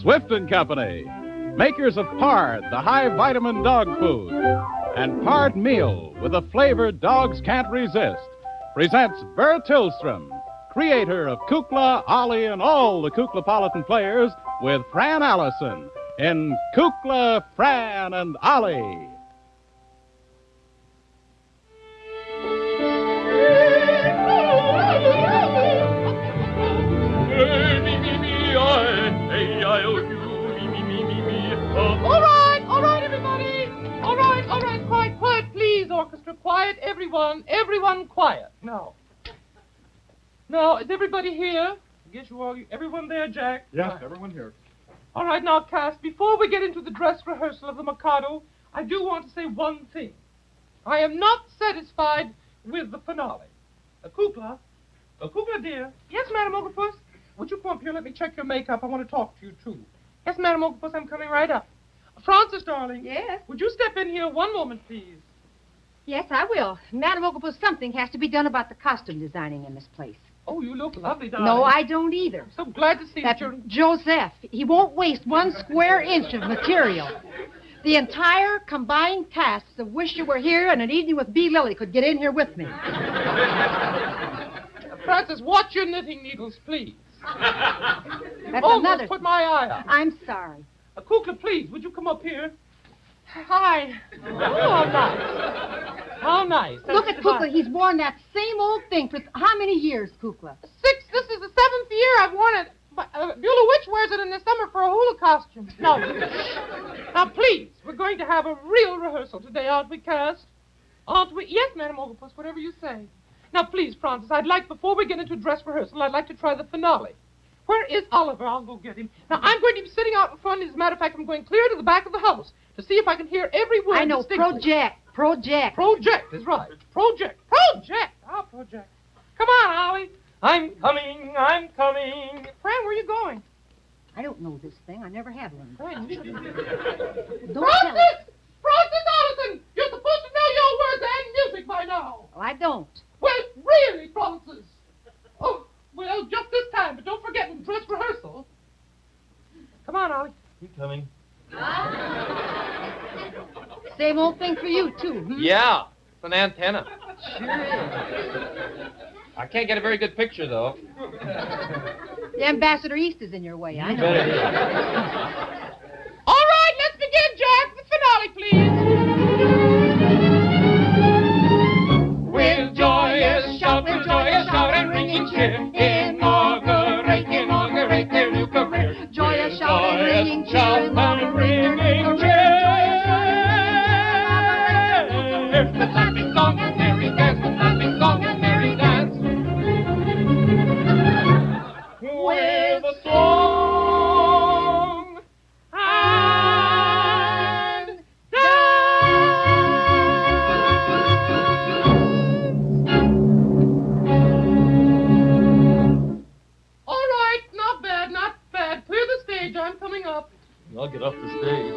Swift and Company, makers of Pard, the high-vitamin dog food, and Pard Meal with a flavor dogs can't resist, presents Burr Tillstrom, creator of Kukla, Ollie, and all the Kuklapolitan players, with Fran Allison in Kukla, Fran and Ollie. All right, everybody. All right, quiet, please, orchestra. Quiet, everyone quiet. Now, is everybody here? I guess you all, everyone there, Jack? Yeah, everyone here. All right, now, cast, before we get into the dress rehearsal of the Mikado, I do want to say one thing. I am not satisfied with the finale. Kukla, dear. Yes, Madam Octopus? Would you come up here? Let me check your makeup. I want to talk to you, too. Yes, Madam Octopus, I'm coming right up. Frances, darling. Yes? Would you step in here one moment, please? Yes, I will. Madam Octopus, something has to be done about the costume designing in this place. Oh, you look lovely, darling. No, I don't either. So glad to see that you're... Joseph, he won't waste 1 square inch of material. The entire combined cast of Wish You Were Here and An Evening with B. Lily could get in here with me. Frances, watch your knitting needles, please. That's Almost another... put my eye out. I'm sorry. Kukla, please, would you come up here? Hi. Oh, how nice. Look at Kukla. He's worn that same old thing for how many years, Kukla? 6. This is the 7th year I've worn it. Beulah Witch wears it in the summer for a hula costume. No. Now, please, we're going to have a real rehearsal today, aren't we, cast? Aren't we? Yes, Madam Octopus, whatever you say. Now, please, Frances, I'd like, before we get into dress rehearsal, I'd like to try the finale. Where is Oliver? I'll go get him. Now, I'm going to be sitting out in front. As a matter of fact, I'm going clear to the back of the house to see if I can hear every word. I know. Project. Project is right. Project. Ah, project. Come on, Ollie. I'm coming. Fran, where are you going? I don't know this thing. I never have learned. Fran, you should... Frances! Frances Allison! You're supposed to know your words and music by now. Well, I don't. Well, really, Frances. Oh, well, just this time, but don't forget in dress rehearsal. Come on, Ollie. You coming? Same old thing for you, too, hmm? Yeah, it's an antenna. Sure is. I can't get a very good picture, though. The Ambassador East is in your way, I know. All right, let's begin, Jack. The finale, please. With joyous shout and ringing cheer, inaugurate their new career. Joyous shout and ringing cheer, and ringing cheer. The laughing song and merry dance, the laughing song and merry dance. With a song and All right, not bad. Clear the stage. I'm coming up. I'll get off the stage.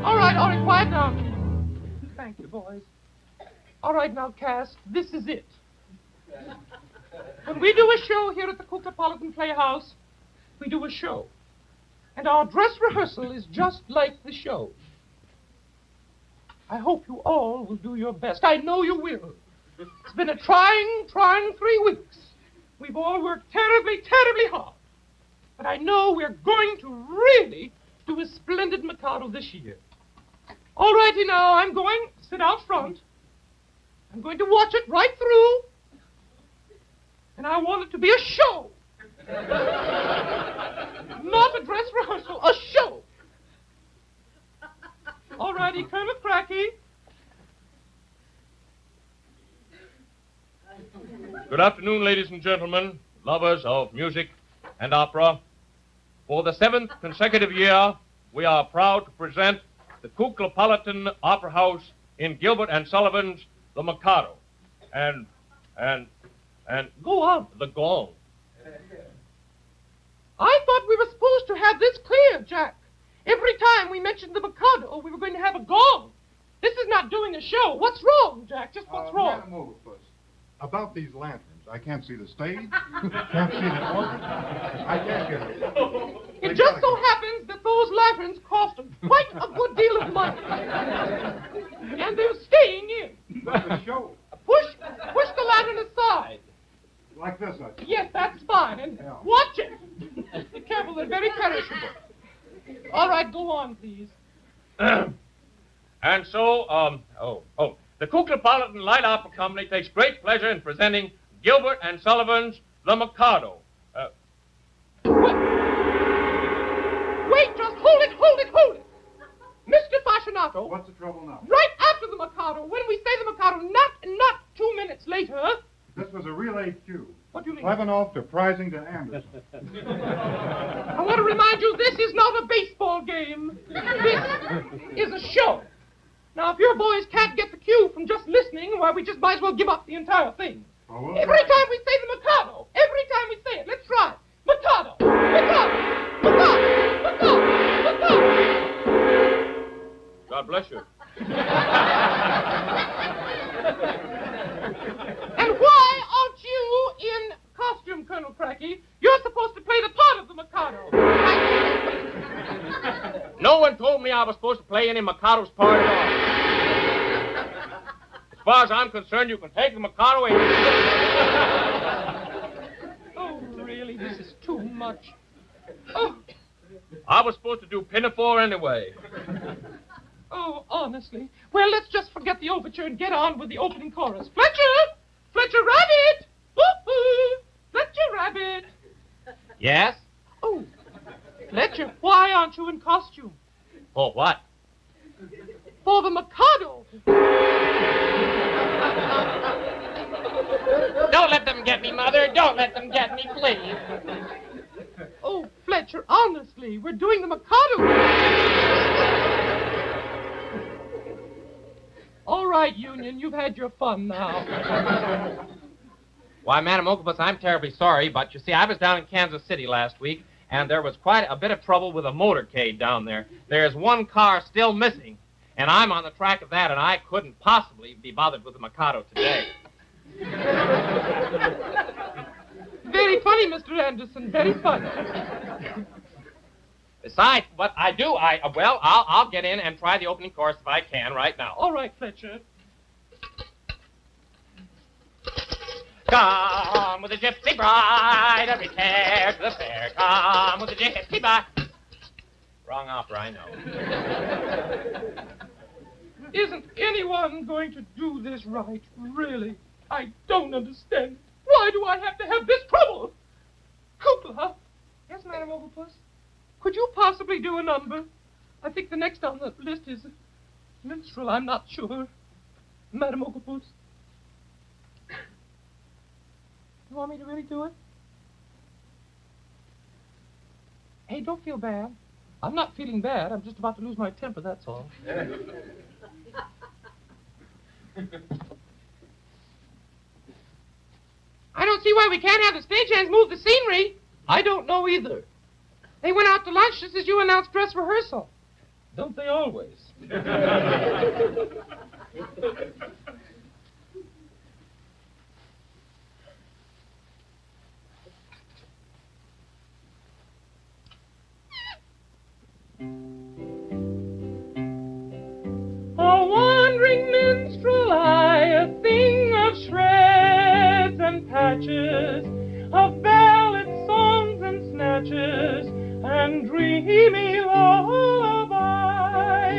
All right, quiet down. Thank you, boys. All right, now, cast, this is it. When we do a show here at the Kuklapolitan Playhouse, we do a show. And our dress rehearsal is just like the show. I hope you all will do your best. I know you will. It's been a trying 3 weeks. We've all worked terribly hard. But I know we're going to really do a splendid Mikado this year. All righty now, I'm going to sit out front. I'm going to watch it right through. And I want it to be a show. Not a dress rehearsal, a show. All righty, Colonel Cracky. Good afternoon, ladies and gentlemen, lovers of music and opera. For the 7th consecutive year, we are proud to present the Kuklapolitan Opera House in Gilbert and Sullivan's The Mikado. And go on, the gong. I thought we were supposed to have this clear, Jack. Every time we mentioned the Mikado, we were going to have a gong. This is not doing a show. What's wrong, Jack? Just what's wrong? Madam Overpuss, about these lanterns. I can't see the stage. Can't see the organ. I can't get it. It just so happens that those lanterns cost quite a good deal of money. And they're staying in. But the show. Push the lantern aside. Like this, I think. Yes, that's fine. And Yeah. watch it. Be careful, they're very perishable. All right, go on, please. And so, the Kuklapolitan Light Opera Company takes great pleasure in presenting Gilbert and Sullivan's The Mikado. Wait, just hold it. Mr. Fascinato. What's the trouble now? Right after the Mikado, when we say the Mikado, not 2 minutes later. This was a relay cue. What do you mean? Lebanov to Prizing to Anderson. I want to remind you, this is not a baseball game. This is a show. Now, if your boys can't get the cue from just listening, why, we just might as well give up the entire thing. Oh, well, Every time we say the Mikado, every time we say it, let's try. Mikado, Mikado, Mikado, Mikado, Mikado. God bless you. And why aren't you in costume, Colonel Cracky? You're supposed to play the part of the Mikado. No one told me I was supposed to play any Mikado's part at all. As far as I'm concerned, you can take the Mikado away. Oh, really? This is too much. Oh, I was supposed to do Pinafore anyway. oh, honestly. Well, let's just forget the overture and get on with the opening chorus. Fletcher! Fletcher Rabbit! Woo-hoo! Fletcher Rabbit! Yes? Oh, Fletcher, why aren't you in costume? For what? For the Mikado. Don't let them get me, Mother. Don't let them get me, please. Oh, Fletcher, honestly, we're doing the Mikado. All right, Union, you've had your fun now. Why, Madam Okopus, I'm terribly sorry, but you see, I was down in Kansas City last week, and there was quite a bit of trouble with a motorcade down there. There's one car still missing, and I'm on the track of that, and I couldn't possibly be bothered with the Mikado today. Very funny, Mr. Anderson, very funny. Besides, what I do, I'll get in and try the opening chorus if I can right now. All right, Fletcher. Come with a gypsy bride, every care to the fair. Come with a gypsy bride. Wrong opera, I know. Isn't anyone going to do this right, really? I don't understand. Why do I have to have this trouble? Kukla. Yes, Madam Overpuss? Could you possibly do a number? I think the next on the list is Minstrel, I'm not sure. Madam Overpuss. You want me to really do it? Hey, don't feel bad. I'm not feeling bad. I'm just about to lose my temper, that's all. I don't see why we can't have the stagehands move the scenery. I don't know either. They went out to lunch just as you announced dress rehearsal. Don't they always? A wand'ring minstrel I, a thing of shreds and patches, of ballads, songs, and snatches, and dreamy lullaby.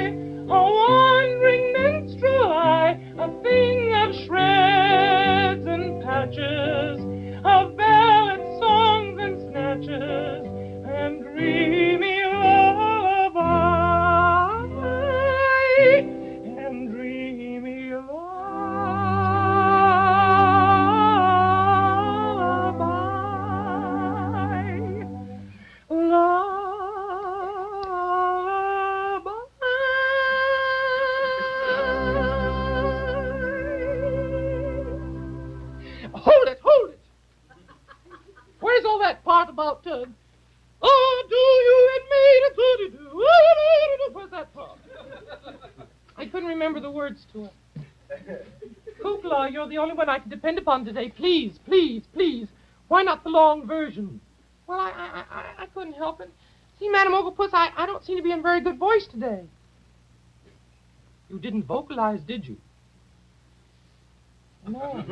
A wand'ring minstrel I, a thing of shreds and patches, of ballads, songs, and snatches, and dreamy and dreamy lullaby, lullaby. Hold it! Where's all that part about couldn't remember the words to it. Kukla, you're the only one I can depend upon today. Please, please, please. Why not the long version? Well, I couldn't help it. See, Madam Oglepuss, I don't seem to be in very good voice today. You didn't vocalize, did you? No.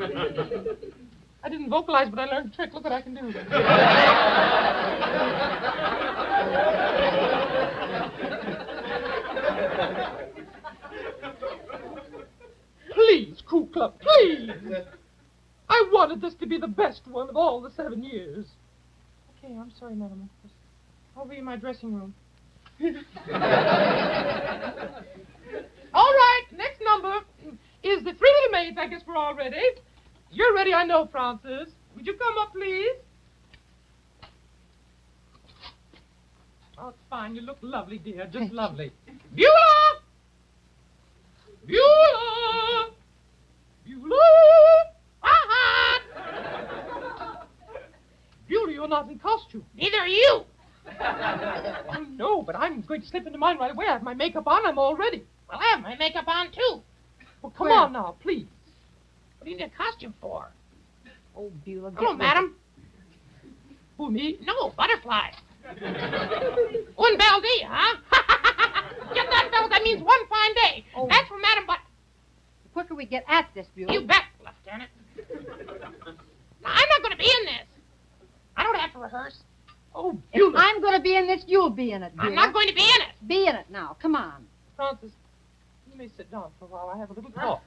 I didn't vocalize, but I learned a trick. Look what I can do. Please, Kukla, please. I wanted this to be the best one of all the 7 years. Okay, I'm sorry, Madam. I'll be in my dressing room. All right, next number is the Three Little Maids. I guess we're all ready. You're ready, I know, Francis. Would you come up, please? Oh, it's fine. You look lovely, dear. Just lovely. Beulah! Beulah! Beulah! Ah! Beulah, you're not in costume. Neither are you. I know, but I'm going to slip into mine right away. I have my makeup on. I'm all ready. Well, I have my makeup on, too. Well, come on now, please. What do you need a costume for? Oh, Beulah. Hello, madam. Who, me? No, butterfly. Un bel dia, huh? Get that, fellas? That means one fine day. Oh. That's for Madam The quicker we get at this, Beulah. You bet, Lieutenant. Now, I'm not going to be in this. I don't have to rehearse. Oh, If Beulah. I'm going to be in this, you'll be in it, I'm Beulah. not going to be in it. Be in it now. Come on. Francis, you may sit down for a while. I have a little talk. All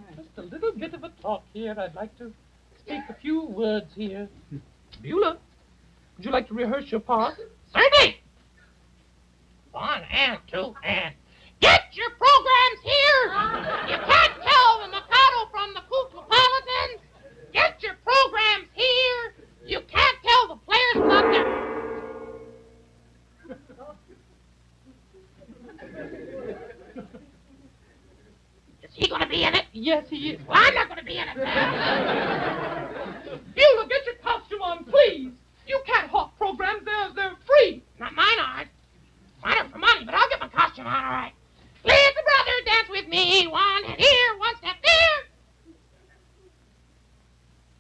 right. Just a little bit of a talk here. I'd like to speak a few words here. Beulah, would you like to rehearse your part? Certainly. 1 and 2 and... Get your programs here! You can't tell the Mikado from the Kuklapolitans! Get your programs here! You can't tell the players without them! Is he going to be in it? Yes, he is. Well, I'm not going to be in it. Beulah, get your costume on, please. You can't hawk programs. They're free. Not mine aren't. Mine are for money, but I'll get my costume on, all right. Please, brother, dance with me. 1 and here, 1 step there.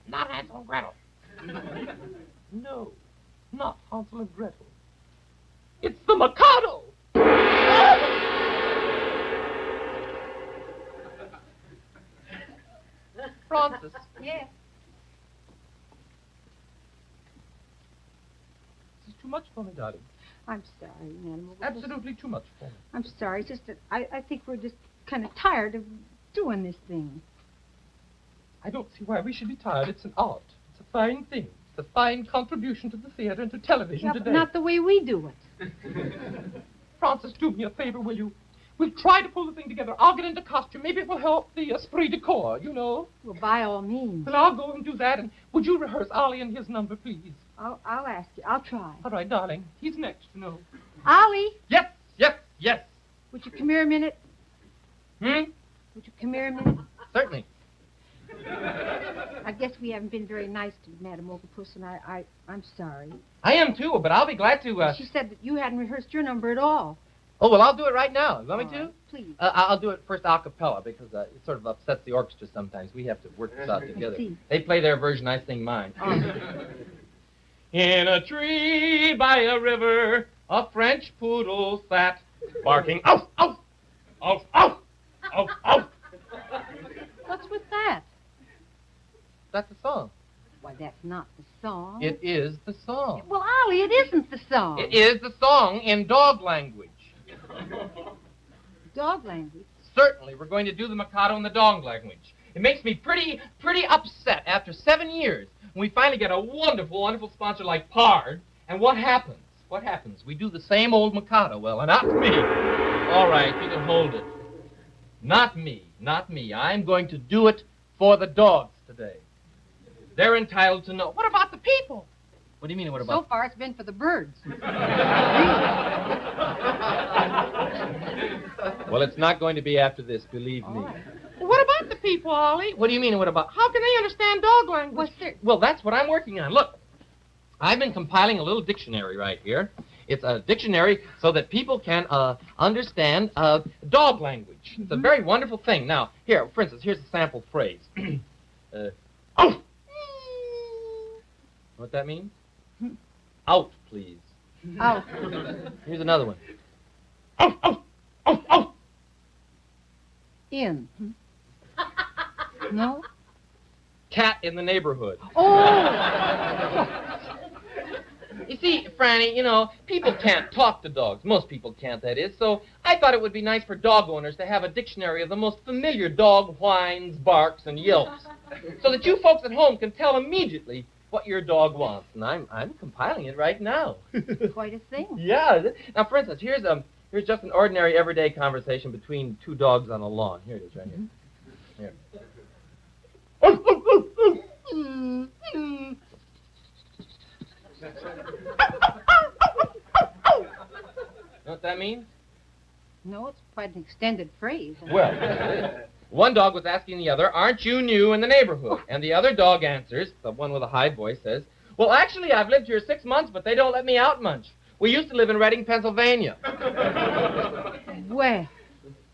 Not Hansel and Gretel. No, not Hansel and Gretel. It's the Mikado. Francis. Yes. This is too much for me, darling. I'm sorry, Madam. Absolutely too much for me. I'm sorry. It's just that I think we're just kind of tired of doing this thing. I don't see why we should be tired. It's an art. It's a fine thing. It's a fine contribution to the theater and to television Yeah, today. but not the way we do it. Francis, do me a favor, will you? We'll try to pull the thing together. I'll get into costume. Maybe it will help the esprit de corps, you know. Well, by all means. Well, I'll go and do that. And would you rehearse Ollie and his number, please? I'll ask you. I'll try. All right, darling. He's next, you know. Ollie, Yes, yes, yes. would you come here a minute? Hmm? Would you come here a minute? Certainly. I guess we haven't been very nice to Madam Oglepuss, and I'm sorry. I am too, but I'll be glad to, She said that you hadn't rehearsed your number at all. Oh, well, I'll do it right now. You want me All to? right, please. I'll do it first a cappella because it sort of upsets the orchestra sometimes. We have to work this out together. see. They play their version, I sing mine. Oh. In a tree by a river, a French poodle sat, barking, ow, ow, ow, ow, ow, ow. What's with that? That's the song. Why, that's not the song. It is the song. Well, Ollie, it isn't the song. It is the song in dog language. Dog language. Certainly, we're going to do the Mikado in the dog language. It makes me pretty upset after 7 years when we finally get a wonderful, wonderful sponsor like Pard. And what happens? What happens? We do the same old Mikado. Well, not me. All right, you can hold it. Not me, not me. I'm going to do it for the dogs today. They're entitled to know. What about the people? What do you mean, what So about... far, it's been for the birds. Well, it's not going to be after this, believe me. Oh. Well, what about the people, Ollie? What do you mean, what about... How can they understand dog language? What's there? Well, that's what I'm working on. Look, I've been compiling a little dictionary right here, It's a dictionary so that people can understand dog language. It's a very wonderful thing. Now, here, for instance, here's a sample phrase. Out. What that means? Out, please. Out. Here's another one. Out, out, out, out. In. No? Cat in the neighborhood. Oh! You see, Franny, you know, people can't talk to dogs. Most people can't, that is. So I thought it would be nice for dog owners to have a dictionary of the most familiar dog whines, barks, and yelps, so that you folks at home can tell immediately what your dog wants. And I'm compiling it right now. Quite a thing. Yeah. Now, for instance, here's just an ordinary, everyday conversation between two dogs on a lawn. Here it is, right here. Here. Know what that means? No, it's quite an extended phrase. Well, one dog was asking the other, aren't you new in the neighborhood? And the other dog answers, the one with a high voice says, well, actually, I've lived here 6 months, but they don't let me out much. We used to live in Reading, Pennsylvania. Well,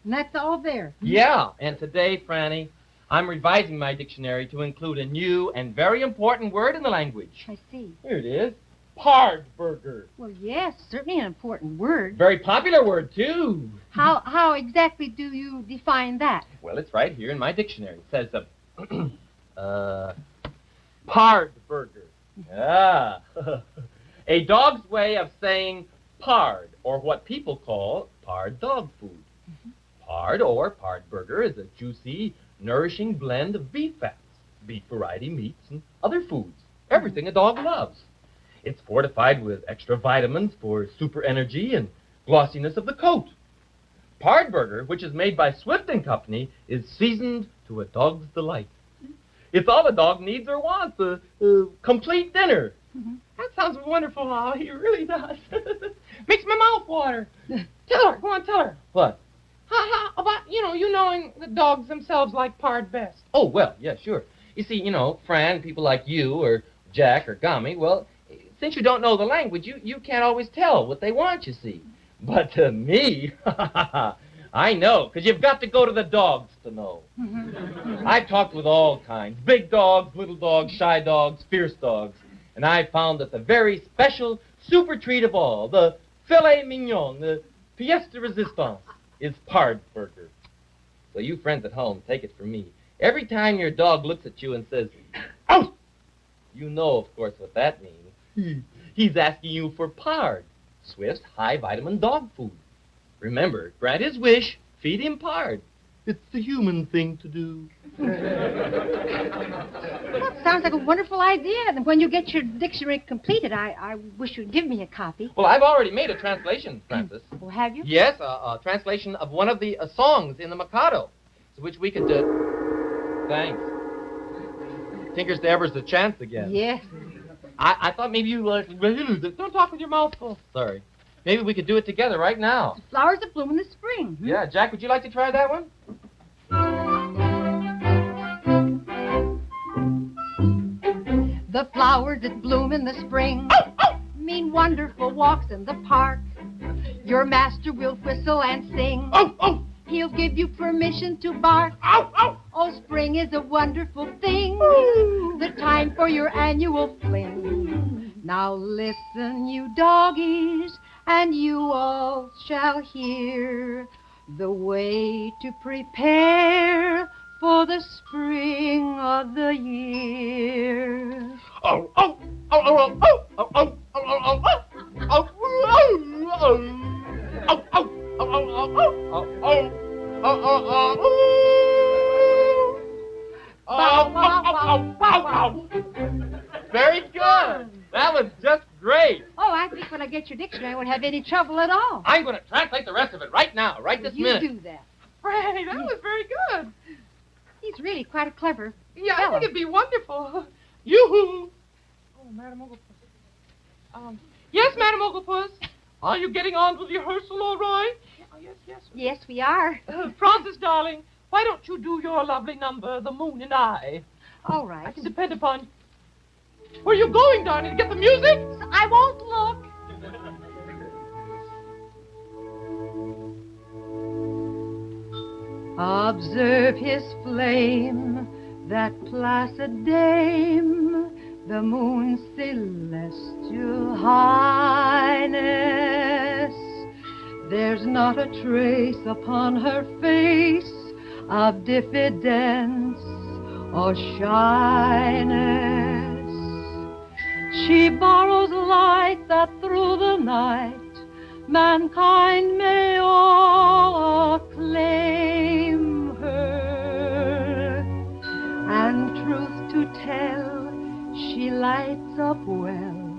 and that's all there. Yeah, and today, Franny, I'm revising my dictionary to include a new and very important word in the language. I see. Here it is. Pardburger. Well, yes, certainly an important word. Very popular word, too. How exactly do you define that? Well, it's right here in my dictionary. It says, pardburger. Ah. A dog's way of saying pard, or what people call pard dog food. Mm-hmm. Pard or pardburger is a juicy, nourishing blend of beef fats, beef variety meats, and other foods. Everything a dog loves. It's fortified with extra vitamins for super energy and glossiness of the coat. Pardburger, which is made by Swift & Company, is seasoned to a dog's delight. It's all a dog needs or wants, a complete dinner. Mm-hmm. That sounds wonderful, Ollie. It really does. Makes my mouth water. Tell her. Go on, tell her. What? How about, you knowing the dogs themselves like pard best? Oh, well, yeah, sure. You see, Fran, people like you or Jack or Gummy, well, since you don't know the language, you can't always tell what they want, you see. But me, I know, because you've got to go to the dogs to know. I've talked with all kinds, big dogs, little dogs, shy dogs, fierce dogs, and I found that the very special super treat of all, the filet mignon, the pièce de résistance, is pardburger. So you friends at home, take it from me. Every time your dog looks at you and says, "Out!" you know, of course, what that means. He's asking you for pard, Swift's high-vitamin dog food. Remember, grant his wish, feed him pard. It's the human thing to do. That sounds like a wonderful idea. And when you get your dictionary completed, I wish you'd give me a copy. Well, I've already made a translation, Francis. Oh, have you? Yes, a translation of one of the songs in the Mikado, which we could do. Thanks. Tinkers to Ever's the chance again. Yes. I thought maybe you... Don't talk with your mouth full. Sorry. Maybe we could do it together right now. Flowers that bloom in the spring. Yeah, Jack, would you like to try that one? The flowers that bloom in the spring mean wonderful walks in the park. Your master will whistle and sing. He'll give you permission to bark. Oh, spring is a wonderful thing. The time for your annual fling. Now listen, you doggies, and you all shall hear the way to prepare for the spring of the year. Very good. That was just great. Oh, I think when I get your dictionary, I won't have any trouble at all. I'm going to translate the rest of it right now, right this minute. You do that. Franny, that was very good. He's really quite a clever Yeah, fellow. I think it'd be wonderful. Yoo-hoo. Oh, Madam Oglepus. Yes, Madam Oglepus. Are you getting on with rehearsal all right? Oh, yes. Yes, we are. Francis, darling, why don't you do your lovely number, The Moon and I? All I right. can depend upon you. Where are you going, darling? To get the music? I won't look. Observe his flame, that placid dame, the moon's celestial highness. There's not a trace upon her face of diffidence or shyness. She borrows light that through the night mankind may all acclaim her. And truth to tell, she lights up well,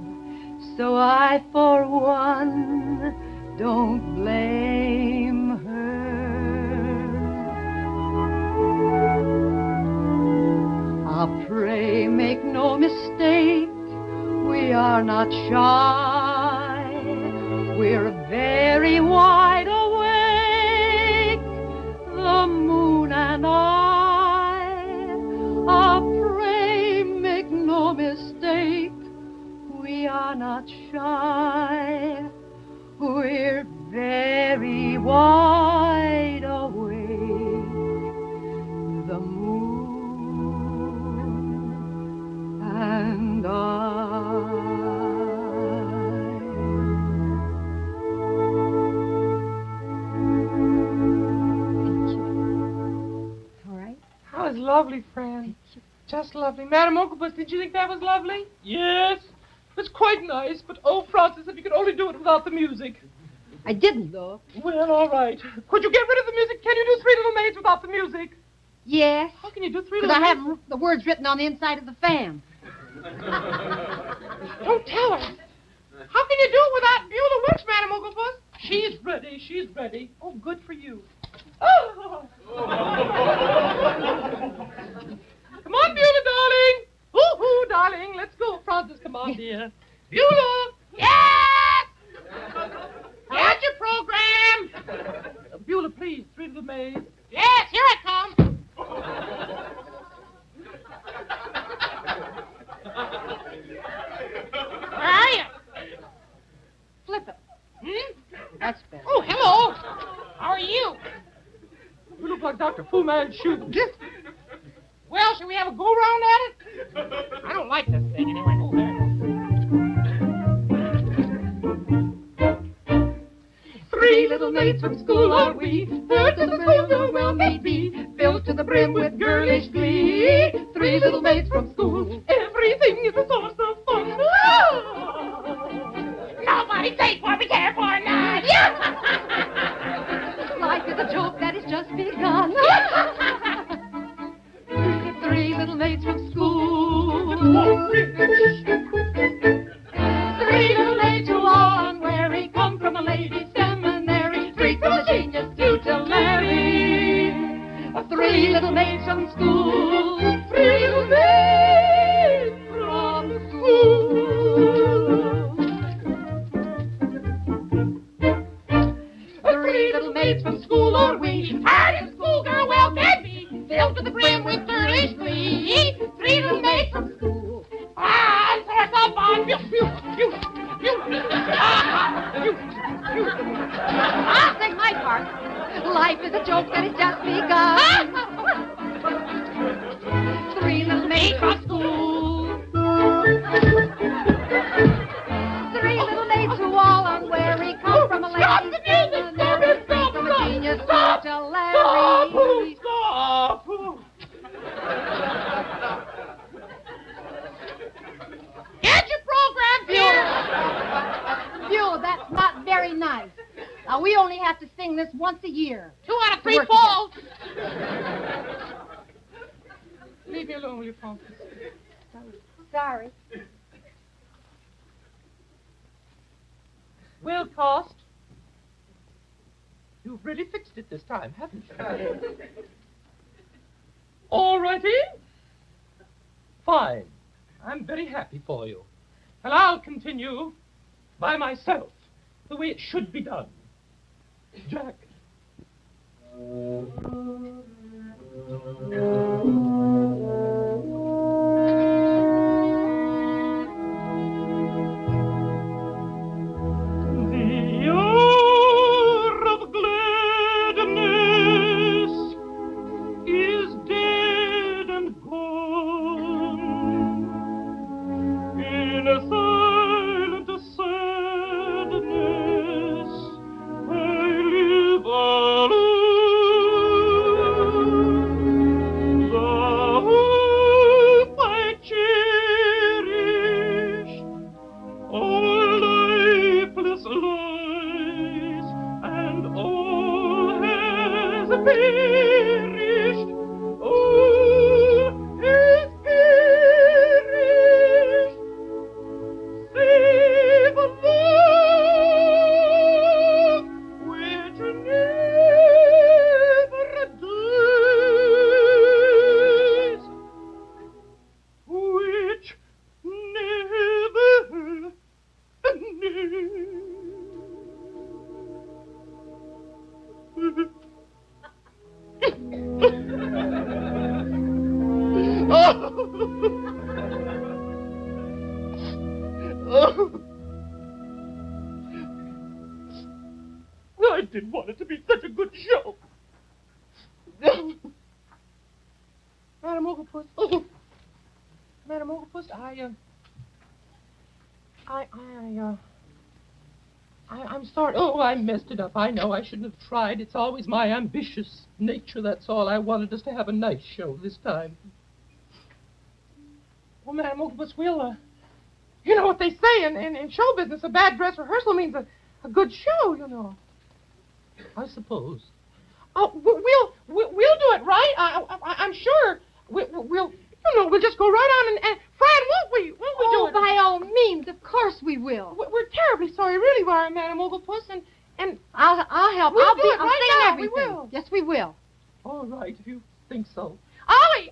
so I for one don't blame her. Ah, pray make no mistake, we are not shy. We're very wide awake, the moon and I. Ah, pray make no mistake, we are not shy. We're very wide awake, the moon and I. That was lovely, Fran. Just lovely. Madam Okopus, did you think that was lovely? Yes. It's quite nice, but oh, Francis, if you could only do it without the music. I didn't, though. Well, all right. Could you get rid of the music? Can you do Three Little Maids without the music? Yes. How can you do Three Because Little I Maids? have the words written on the inside of the fan. Don't tell her. How can you do it without Beulah Witch, Madam Okopus? She's ready. She's ready. Oh, good for you. Oh. Come on, Beulah, darling. Hoo-hoo, darling. Let's go. Francis, come on, dear. Beulah. Yes! Here's your program. Beulah, please. Three Little Maids. Yes, here it comes. Where are you? Flip it. That's better. Oh, hello. How are you? You look like Dr. Fu Manchu. Well, shall we have a go-round at it? I don't like this thing anyway. Oh, there it goes. Three little maids from school are we, filled to the brim, well may be, filled to the brim with girlish glee. Three little maids from school, Everything is a source of fun. Nobody take what we care for none. life is a joke that has just begun. Three little maids from school. Three little maids who are unwary, come from a ladies' seminary, straight from the genius tutelary. Three little maids from school. Three little maids from school. Three little maids from school are we. Hard as schoolgirl well can be, filled to the brim with girlish glee. Three little maids from school. Ah, source of fun. I'll sing my part. Life is a joke that has just begun. Three little maids from school. Three little maids who all unwary come from a Stop lady's the music! Stop it! Stop! from a Stop! genius Stop! tutelary. Stop! Get your program here! Phew, that's not very nice. Now, we only have to sing this once a year. 2 out of 3 Work falls. Leave me alone, will you, Francis? Sorry. Well, Cost, you've really fixed it this time, haven't you? All righty. Fine. I'm very happy for you. And I'll continue by myself, the way it should be done. Jack. The hour of gladness did want it to be such a good show. Madam Oglepus. Oh. Madam Oglepus, I'm sorry. Oh, I messed it up. I know I shouldn't have tried. It's always my ambitious nature, that's all. I wanted us to have a nice show this time. Well, Madam Oglepus, you know what they say in show business, a bad dress rehearsal means a good show, you know. I suppose. Oh, we'll do it, right? I'm sure. We'll just go right on and Fran, won't we do it? By all means, of course we will. We're terribly sorry, really, we are, Madam Oglepus, and I'll help. We'll I'll do it I'll right sing now. everything. We will. Yes, we will. All right, if you think so. Ollie,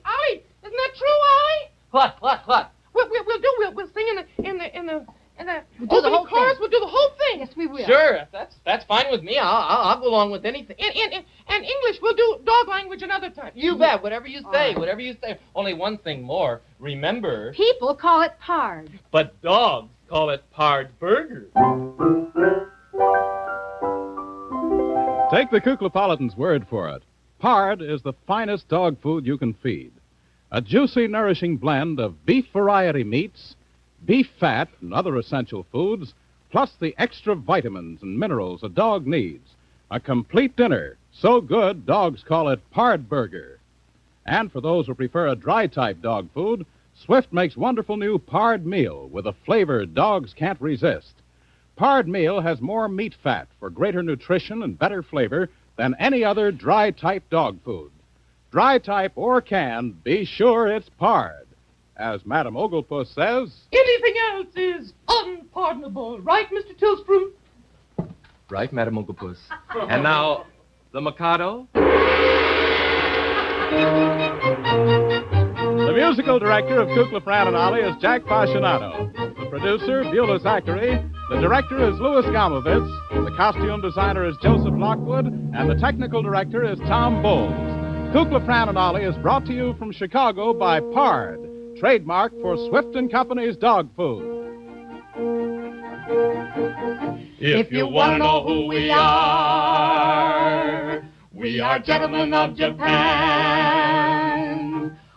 isn't that true, Ollie? What? We'll sing in the We'll do the whole chorus. thing. We'll do the whole thing. Yes, we will. Sure, that's fine with me. I'll go along with anything. And English, we'll do dog language another time. You bet. Whatever you say, right. whatever you say. Only one thing more. Remember, People call it pard. But dogs call it pard burger. Take the Kuklapolitan's word for it. Pard is the finest dog food you can feed. A juicy, nourishing blend of beef variety meats, beef fat, and other essential foods, plus the extra vitamins and minerals a dog needs. A complete dinner, so good dogs call it pard burger. And for those who prefer a dry-type dog food, Swift makes wonderful new pard meal with a flavor dogs can't resist. Pard meal has more meat fat for greater nutrition and better flavor than any other dry-type dog food. Dry-type or canned, be sure it's pard. As Madam Oglepus says, Anything else is unpardonable, right, Mr. Tillsprue? right, Madam Oglepus. And now, the Mikado. the musical director of Kukla, Fran and Ollie is Jack Fascinato. The producer, Beulah Zachary. The director is Louis Gamovitz. The costume designer is Joseph Lockwood. And the technical director is Tom Bowles. Kukla, Fran and Ollie is brought to you from Chicago by Pard, trademark for Swift & Company's dog food. If you want to know who we are gentlemen of Japan.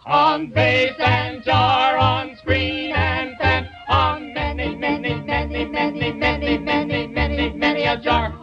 On bass and jar, on screen and fan, on many a jar.